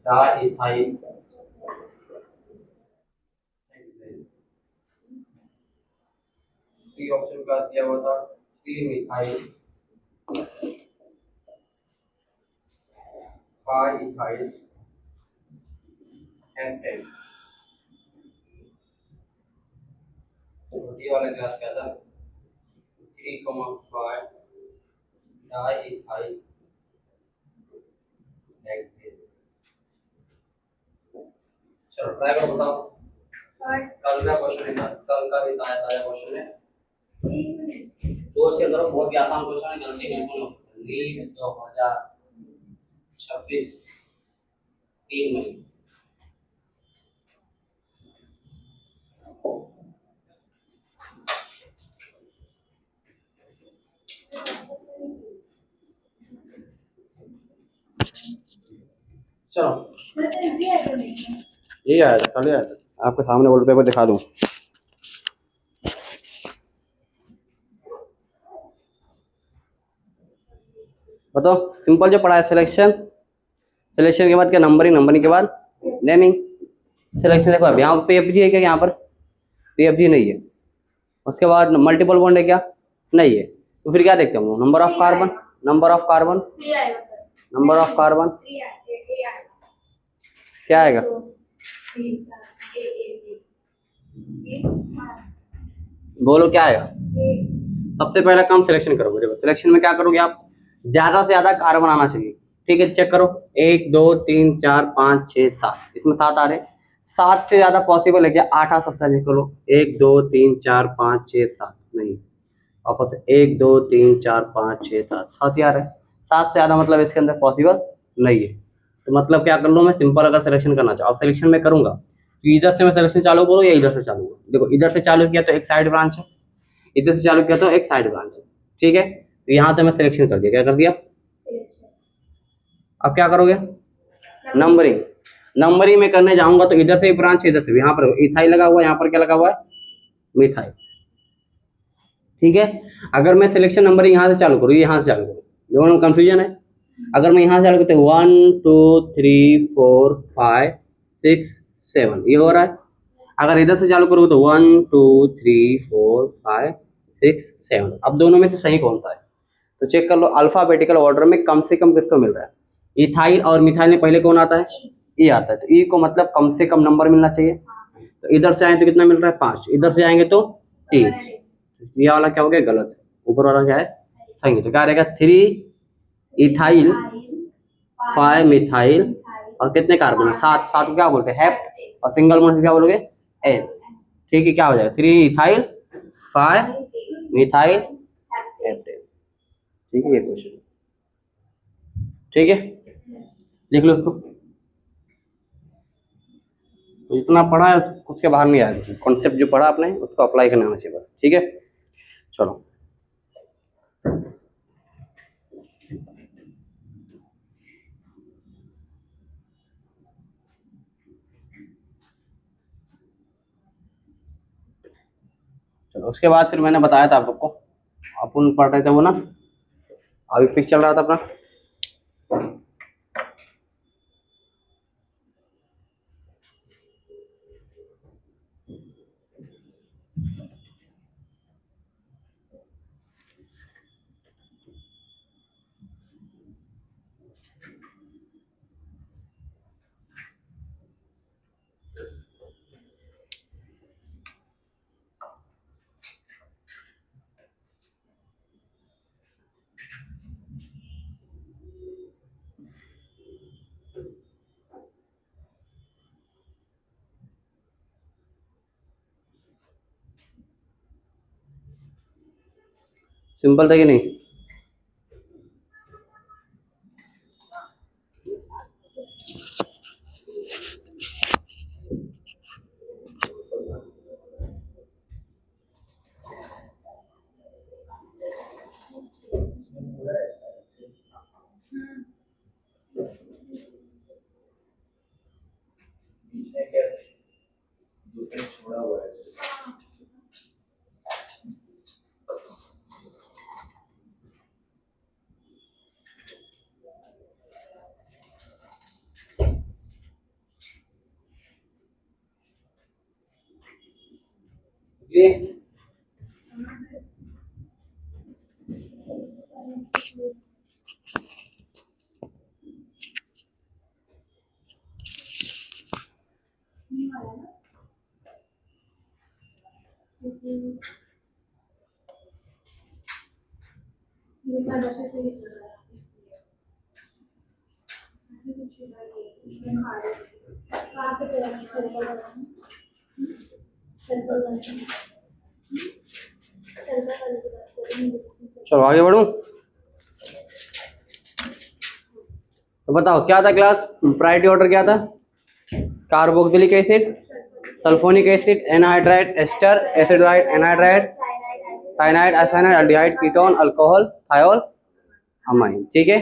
Diethyl hexane. C option का दिया हुआ था 3 मिथाइल 5 इथाइल हेप्टेन। डी वाला क्लास क्या था 3,5 डाइथाइल हेक्सेन। चलो ट्राई करो बताओ। कल का क्वेश्चन है, कल का भी आया था क्वेश्चन है, सोच के करो, बहुत ही आसान क्वेश्चन है, गलती बिल्कुल मत करो। नीट 2026 3 मई। चलो ये आया था, कल आया था, आपके सामने वर्ल्ड पेपर दिखा दूं। बताओ सिंपल जो पढ़ा है, सिलेक्शन, सिलेक्शन के बाद क्या नंबरिंग, नंबरिंग के बाद नेमिंग। सिलेक्शन देखो अब यहाँ पीएफजी है क्या, यहाँ पर पीएफजी नहीं है। उसके बाद मल्टीपल बॉन्ड है क्या, नहीं है। तो फिर क्या देखते हैं, number of carbon, number of carbon, number of carbon क्या आएगा, बोलो क्या आएगा। सबसे पहला काम सिलेक्शन करोगे, देखो सिलेक्शन में क्या करोगे आप, ज्यादा से ज्यादा कार्बन आना चाहिए। ठीक है, चेक करो 1 2 3 4 5 6 7, इसमें 7 आ रहे। 7 से ज्यादा पॉसिबल है क्या, 8 आ सकता है, देख लो 1 2 3 4 5 6 7 नहीं, वापस 1 2 3 4 5 6 7, 7 ही आ रहे। 7 से ज्यादा मतलब इसके अंदर पॉसिबल नहीं है। तो मतलब क्या कर लूँ मैं, सिंपल अगर सिलेक्शन करना चाहूँ, अब सिलेक्शन में करूंगा तो इधर से मैं सिलेक्शन चालू करूँ या इधर से चालू करूँ। देखो इधर से चालू किया तो एक साइड ब्रांच है, इधर से चालू किया तो एक साइड ब्रांच है। ठीक है, तो यहाँ से मैं सिलेक्शन कर दिया, क्या कर दिया। अब क्या करोगे, नंबरिंग, नंबरिंग में करने जाऊंगा तो इधर से ब्रांच, इधर से, यहाँ पर इथाइल लगा हुआ है, यहाँ पर क्या लगा हुआ है, मिथाइल। ठीक है, अगर मैं सिलेक्शन नंबरिंग यहाँ से चालू करूँ, यहाँ से चालू करूँ, दोनों में कंफ्यूजन है। अगर मैं यहाँ से चालू करते 1 2 3 4 5 6 7 ये हो रहा है। अगर इधर से चालू करोगे तो 1 2 3 4 5 6 7, अब दोनों में से सही कौन सा है, तो चेक कर लो। अल्फाबेटिकल ऑर्डर में कम से कम किसको मिल रहा है, इथाइल और मिथाइल में पहले कौन आता है, ई आता है। तो ई को मतलब कम से कम नंबर मिलना चाहिए। तो इधर से आए तो कितना मिल रहा है 5, इधर से आएंगे तो 3। ये वाला क्या हो गया, गलत है, ऊपर वाला क्या है सही है। तो क्या रहेगा 3 इथाइल 5 मिथाइल और कितने कार्बन है 7, 7 को क्या बोलते हैं हेप्ट, और सिंगल बॉन्ड से क्या बोलोगे एन। ठीक है, क्या हो जाएगा 3 इथाइल 5 मिथाइल हेप्टेन। ठीक है, ये क्वेश्चन ठीक है, लिख लो उसको। तो जितना पढ़ा है उसके बाहर नहीं आएगा, कॉन्सेप्ट जो पढ़ा आपने उसको अप्लाई करना आना चाहिए बस। ठीक है, चलो चलो उसके बाद फिर मैंने बताया था आप लोग को, अपन पढ़ रहे थे वो ना, अभी पिक चल रहा था अपना। सिंपल था कि नहीं, क्लियर। चलो आगे बढ़ूं। तो बताओ क्या था क्लास, प्रायोरिटी ऑर्डर क्या था? Carboxylic acid, sulphonic acid, anhydride, ester, acid halide, anhydride, cyanide, isocyanide, aldehyde, ketone, alcohol, thiol, amine. ठीक है।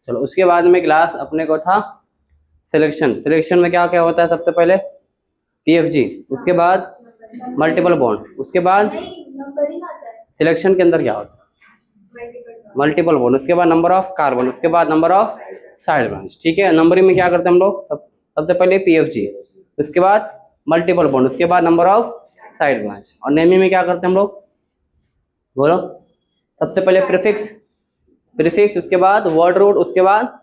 चलो उसके बाद में क्लास अपने को था सिलेक्शन। सिलेक्शन में क्या क्या होता है? सबसे पहले पीएफजी, उसके बाद मल्टीपल बॉन्ड, उसके बाद सिलेक्शन के अंदर क्या होता है? मल्टीपल बॉन्ड, उसके बाद नंबर ऑफ कार्बन, उसके बाद नंबर ऑफ साइड ब्रांच। ठीक है। नंबरिंग में क्या करते हैं हम लोग? सबसे पहले पीएफजी, उसके बाद मल्टीपल बॉन्ड, उसके बाद नंबर ऑफ साइड ब्रांच। और नेमिंग में क्या करते हैं हम लोग? बोलो। सबसे पहले प्रीफिक्स, प्रीफिक्स, उसके बाद वर्ड रूट, उसके बाद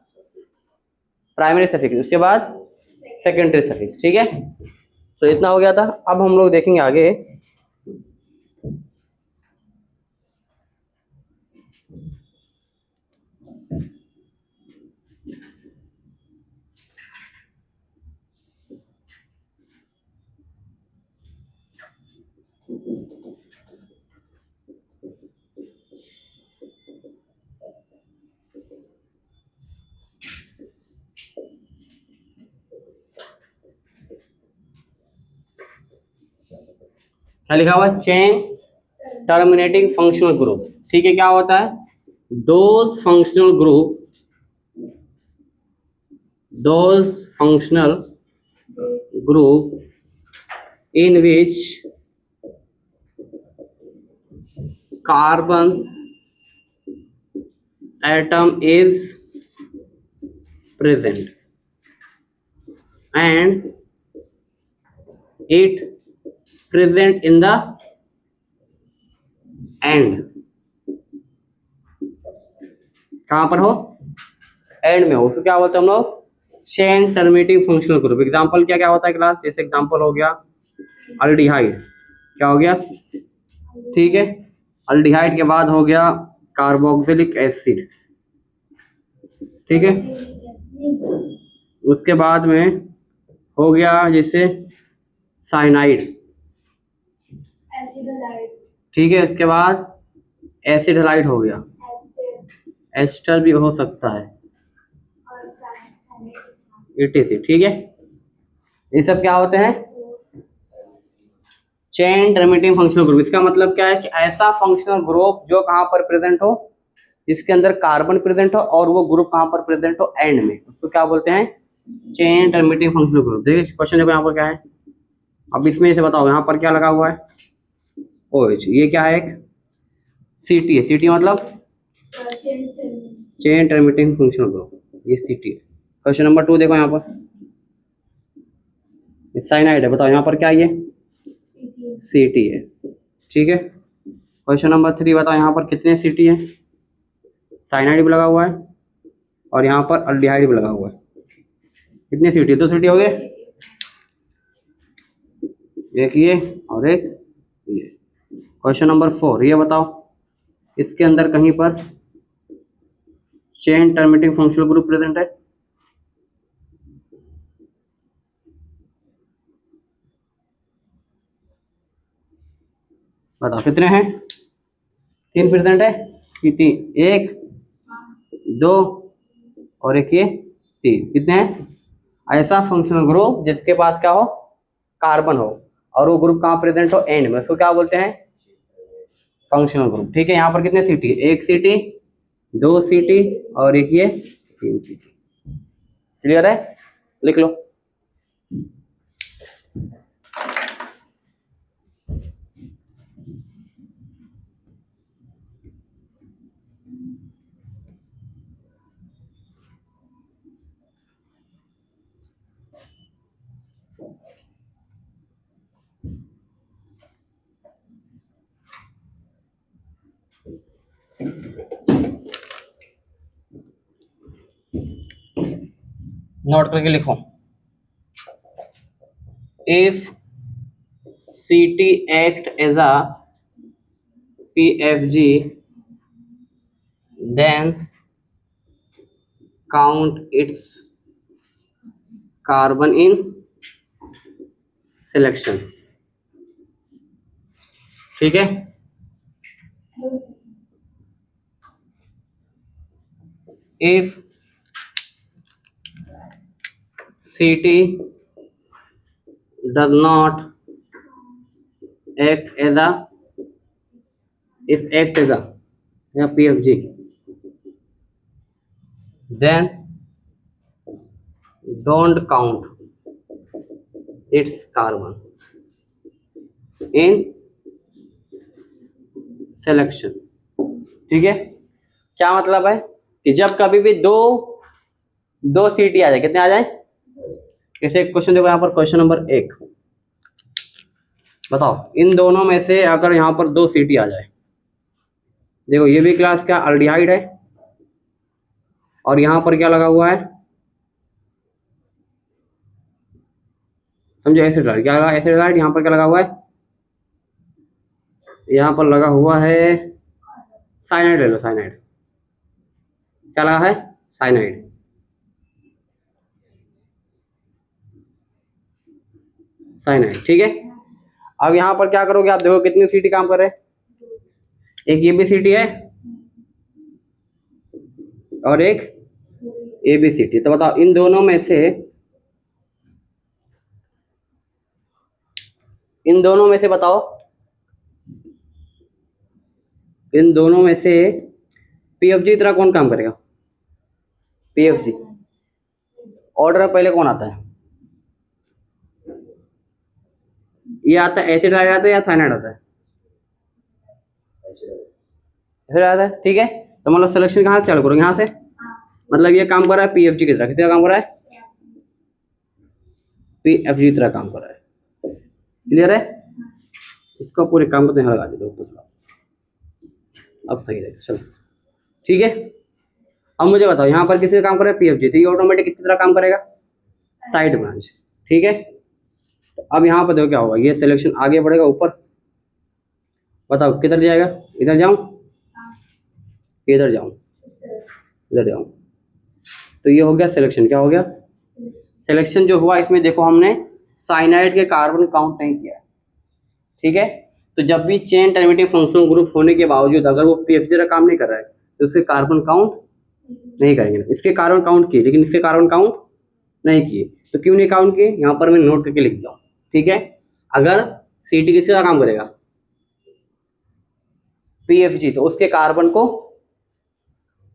प्राइमरी सफिक्स, उसके बाद सेकेंडरी सफिक्स। ठीक है। तो इतना हो गया था। अब हम लोग देखेंगे आगे क्या लिखा हुआ है? Chain terminating functional group. ठीक है। क्या होता है? Those functional group, those functional group in which carbon atom is present and it present in the end। कहां पर हो? एंड में हो। उसको क्या बोलते हैं हम लोग? Chain terminating functional group. Example क्या क्या होता है क्लास? जैसे एग्जांपल हो गया अल्डिहाइड। क्या हो गया? ठीक है। अल्डिहाइड के बाद हो गया कार्बोक्सिलिक एसिड। ठीक है। उसके बाद में हो गया जैसे साइनाइड। ठीक है। इसके बाद एसिड हलाइड हो गया, एस्टर भी हो सकता है, ETC। ठीक है। ये सब क्या होते हैं? Chain terminating functional group. इसका मतलब क्या है कि ऐसा फंक्शनल ग्रुप जो कहां पर प्रेजेंट हो, जिसके अंदर कार्बन प्रेजेंट हो और वो ग्रुप कहां पर प्रेजेंट हो? एंड में। उसको क्या बोलते हैं? Chain terminating functional group. देखिए क्वेश्चन देखो यहाँ पर क्या है। अब इसमें से बताओ यहाँ पर क्या लगा हुआ है? OH। ये क्या है? एक CT है। CT मतलब चेन टर्मिनेटिंग फंक्शनल ग्रुप, ये CT है। क्वेश्चन नंबर 2 देखो यहाँ पर साइनाइड है। बताओ यहाँ पर क्या है? ये CT है। ठीक है। क्वेश्चन नंबर 3 बताओ यहाँ पर कितने CT है? साइनाइड भी लगा हुआ है और यहाँ पर अल्डिहाइड भी लगा हुआ है। कितने CT? 2 CT हो गए, एक ये और एक ये। क्वेश्चन नंबर 4 ये बताओ इसके अंदर कहीं पर chain terminating functional group present है? बताओ कितने हैं? 3 प्रेजेंट है कि 3? 1 2 और एक ये 3। कितने हैं? ऐसा फंक्शनल ग्रुप जिसके पास क्या हो? कार्बन हो और वो ग्रुप कहाँ प्रेजेंट हो? एंड में। उसको क्या बोलते हैं? Functional group. ठीक है। यहाँ पर कितने CT? 1 CT, 2 CT और एक ये 3 CT। क्लियर है? लिख लो। नोट करके लिखो, if CT act as a PFG then count its carbon in selection। ठीक है, if CT does not act as a, if act as a PFG then don't count its carbon in selection। ठीक है, क्या मतलब है कि जब कभी भी दो सीटी आ जाए, कितने आ जाए, जैसे क्वेश्चन देखो यहाँ पर, क्वेश्चन नंबर 1 बताओ, इन दोनों में से अगर यहाँ पर दो सीटी आ जाए, देखो ये भी क्लास का अल्डिहाइड है और यहाँ पर क्या लगा हुआ है, समझो एसिड, क्या लगा, एसिड, यहाँ पर क्या लगा हुआ है, यहाँ पर लगा हुआ है साइनाइड, ले लो साइनाइड, क्या लगा है, साइनाइड। साइनाइड, ठीक है। अब यहाँ पर क्या करोगे आप, देखो कितनी सीटी काम कर रहे हैं, एक ये भी सीटी है और एक ए बी सीटी। तो बताओ इन दोनों में से, इन दोनों में से बताओ, इन दोनों में से पीएफजी तरह कौन काम करेगा, पीएफजी ऑर्डर पहले कौन आता है, ये आता है एसिड आता है या साइनाइड आता है, एसिड आता है, ठीक है। तो मतलब सिलेक्शन कहाँ से चालू करोगे, यहाँ से, मतलब ये काम कर रहा है पीएफजी की तरह, किसी का काम कर रहा है, पीएफजी की तरह काम कर रहा है, क्लियर है। इसको पूरे काम को तो यहाँ लगा दे दो, अब सही रहेगा, चलो ठीक है। अब मुझे बताओ यहाँ पर किसी का काम कर रहा है पीएफजी, तो ये ऑटोमेटिक किसी तरह काम करेगा, साइड ब्रांच, ठीक है। तो अब यहाँ पर देखो क्या होगा, ये सिलेक्शन आगे बढ़ेगा ऊपर, बताओ किधर जाएगा, इधर जाऊं, इधर जाऊं, इधर जाऊं, तो ये हो गया सिलेक्शन, क्या हो गया, सिलेक्शन जो हुआ इसमें देखो हमने साइनाइड के कार्बन काउंट नहीं किया, ठीक है। तो जब भी चेन टर्मिनेटिंग फंक्शनल ग्रुप होने के बावजूद अगर वो पीएफजी का काम नहीं कर रहा है तो उसके कार्बन काउंट नहीं करेंगे, इसके कार्बन काउंट किए लेकिन इसके कार्बन काउंट नहीं किए, तो क्यों नहीं काउंट किए, यहाँ पर मैं नोट करके लिख दूँ, ठीक है। अगर सीटी किसी का काम करेगा पीएफजी तो उसके कार्बन को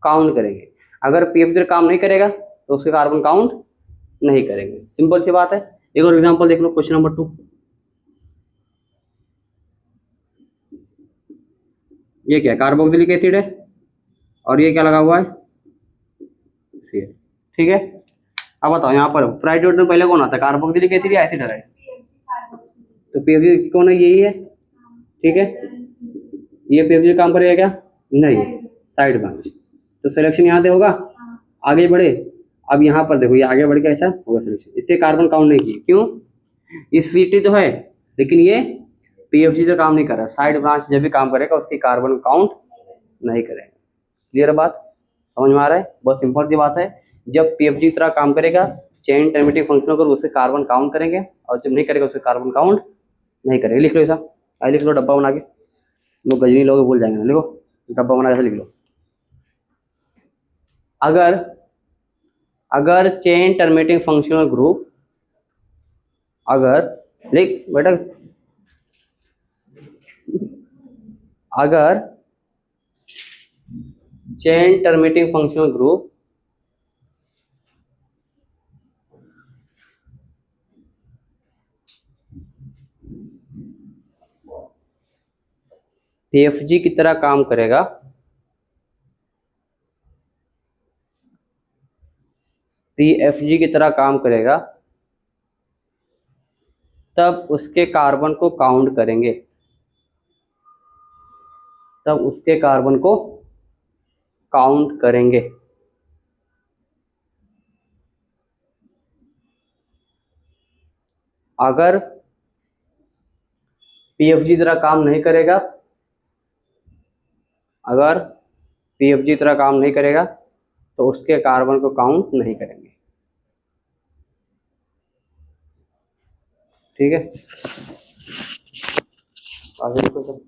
काउंट करेंगे, अगर पीएफजी काम नहीं करेगा तो उसके कार्बन काउंट नहीं करेंगे, सिंपल सी बात है। एक और एग्जांपल देख लो, क्वेश्चन नंबर 2, ये क्या है, कार्बोक्सिलिक एसिड है और ये क्या लगा हुआ है, CH, ठीक है। अब बताओ यहाँ पर प्राइड में पहले कौन आता है, कार्बोक्सिलिक एसिड या एसिड है, तो पीएफजी कौन है, यही है, ठीक है। ये पीएफजी काम करेगा क्या, नहीं, साइड ब्रांच, तो सिलेक्शन यहाँ से होगा, आगे बढ़े। अब यहाँ पर देखो ये आगे बढ़ के ऐसा होगा सिलेक्शन, इससे कार्बन काउंट नहीं किए, क्यों, ये सीटी तो है लेकिन ये पीएफजी तो काम नहीं कर रहा, साइड ब्रांच जब भी काम करेगा उसकी कार्बन काउंट नहीं करेगा, क्लियर बात, समझ में आ रहा है, बहुत सिंपल सी बात है। जब पीएफजी तरह काम करेगा चेन टर्मिनेटिंग फंक्शन होकर उससे कार्बन काउंट करेंगे और जब नहीं करेगा उससे कार्बन काउंट नहीं करेंगे। लिख लो ऐसा, आई लिख लो डब्बा बना के, लोग गजनी लोग भूल जाएंगे, लिखो डब्बा बना के लिख लो। अगर अगर चेन टर्मिनेटिंग फंक्शनल ग्रुप, अगर लिख बेटा, अगर chain terminating functional group PFG की तरह काम करेगा, पीएफजी की तरह काम करेगा तब उसके कार्बन को काउंट करेंगे, तब उसके कार्बन को काउंट करेंगे, अगर पीएफजी तरह काम नहीं करेगा, अगर पीएफजी तरह काम नहीं करेगा तो उसके कार्बन को काउंट नहीं करेंगे। ठीक है, आगे देखो सर।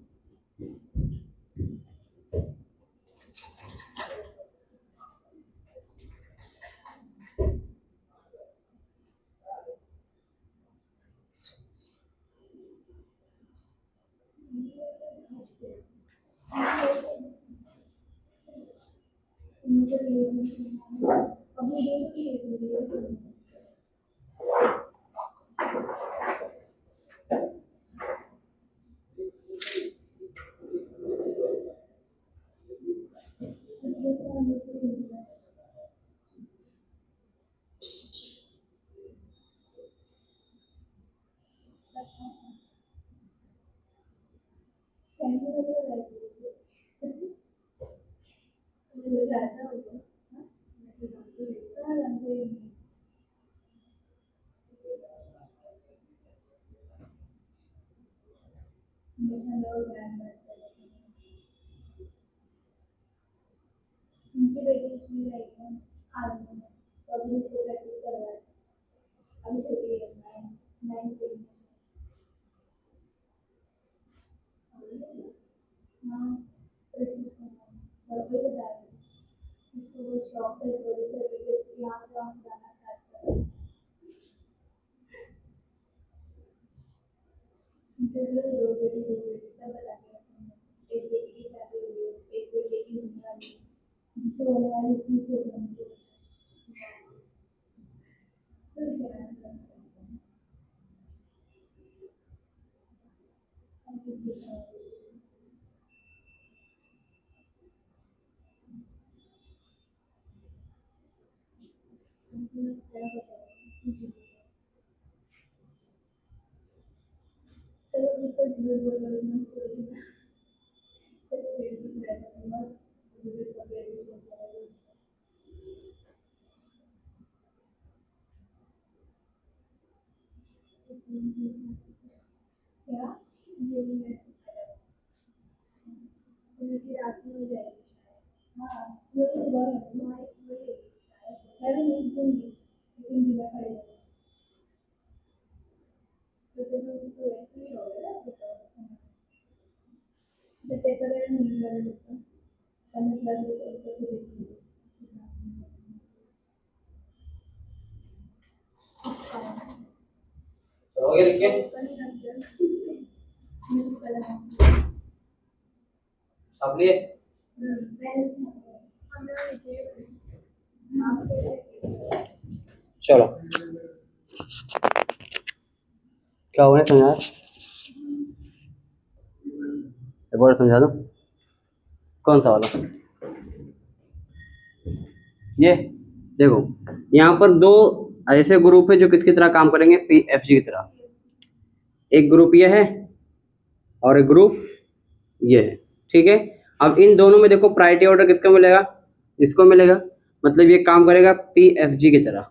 हो गया लिख के छाप लिए। चलो क्या हुआ समझा, एक बार समझा दो। कौन सा वाला? ये देखो, यहाँ पर दो ऐसे ग्रुप है जो किसकी तरह काम करेंगे, पीएफजी की तरह। एक ग्रुप ये है और एक ग्रुप ये है। ठीक है, अब इन दोनों में देखो प्रायोरिटी ऑर्डर किसको मिलेगा, इसको मिलेगा, मतलब ये काम करेगा पीएफजी की तरह।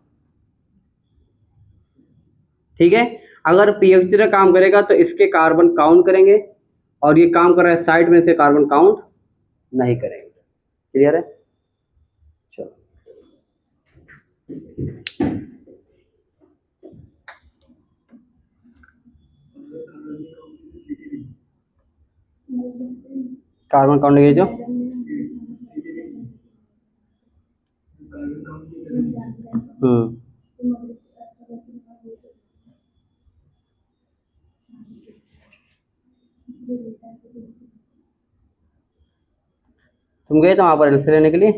ठीक है, अगर पीएफजी तरह काम करेगा तो इसके कार्बन काउंट करेंगे, और ये काम कर रहा है साइड में से कार्बन काउंट नहीं करेंगे। क्लियर है? चलो कार्बन काउंट लीजिए जो तुम गए थे वहां पर एलसी लेने के लिए?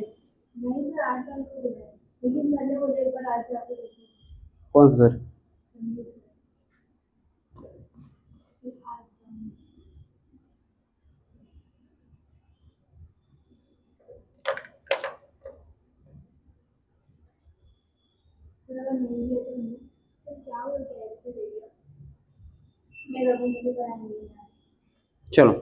कौन सा सर? चलो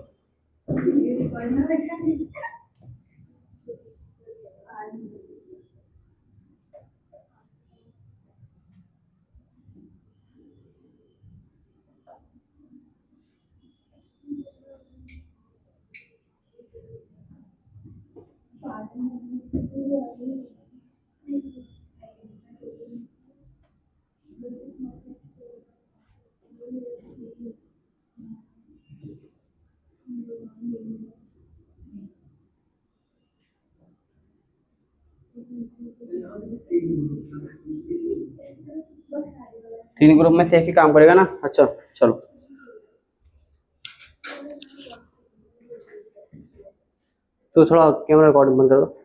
तीन ग्रुप में से एक ही काम करेगा ना। अच्छा चलो, तो थोड़ा कैमरा रिकॉर्डिंग बंद कर दो।